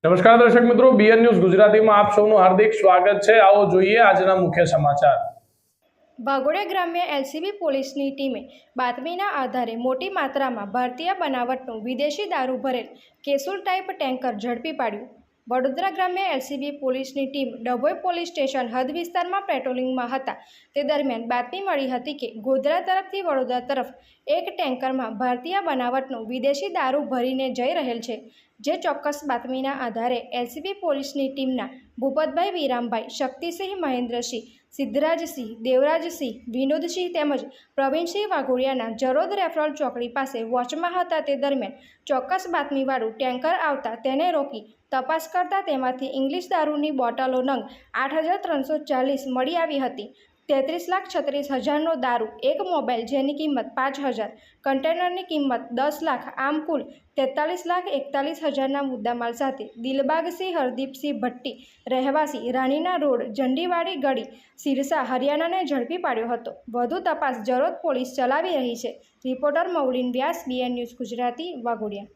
નમસ્કાર દર્શક મિત્રો, બીએન ન્યૂઝ ગુજરાતીમાં આપ સૌનું હાર્દિક સ્વાગત છે। આવો જોઈએ આજના મુખ્ય સમાચાર। વાઘોડિયા ગ્રામ્ય એલસીબી પોલીસની ટીમે બાતમીના આધારે મોટી માત્રામાં ભારતીય બનાવટનું વિદેશી દારૂ ભરેલ કેસુલ ટાઈપ ટેન્કર ઝડપી પાડ્યું। વડોદરા ગ્રામ્ય એલસીબી પોલીસની ટીમ ડભોઈ પોલીસ સ્ટેશન હદ વિસ્તારમાં પેટ્રોલિંગમાં હતા તે દરમિયાન બાતમી મળી હતી કે ગોધરા તરફથી વડોદરા તરફ એક ટેન્કરમાં ભારતીય બનાવટનું વિદેશી દારૂ ભરીને જઈ રહેલ છે। જે ચોક્કસ બાતમીના આધારે એલસીબી પોલીસની ટીમના ભૂપતભાઈ વિરામભાઈ, શક્તિસિંહ, મહેન્દ્રસિંહ, સિદ્ધરાજસિંહ, દેવરાજસિંહ, વિનોદસિંહ તેમજ પ્રવીણસિંહ વાઘોડિયાના જરોદ રેફરલ ચોકડી પાસે વોચમાં હતા તે દરમિયાન ચોક્કસ બાતમીવાળું ટેન્કર આવતા તેને રોકી તપાસ કરતા તેમાંથી ઇંગ્લિશ દારૂની બોટલો નંગ 8,340 મળી આવી હતી। 33,36,000નો દારૂ, એક મોબાઈલ જેની કિંમત 5,000, કન્ટેનરની કિંમત 10 લાખ, આમ કુલ 43,41,000ના મુદ્દામાલ સાથે દિલબાગસિંહ હરદીપસિંહ ભટ્ટી, રહેવાસી રાણીના રોડ, ઝંડીવાડી ગળી, સિરસા, હરિયાણાને ઝડપી પાડ્યો હતો। વધુ તપાસ જરોદ પોલીસ ચલાવી રહી છે। રિપોર્ટર મૌલિન વ્યાસ, બીએન ન્યૂઝ ગુજરાતી, વાઘોડિયા।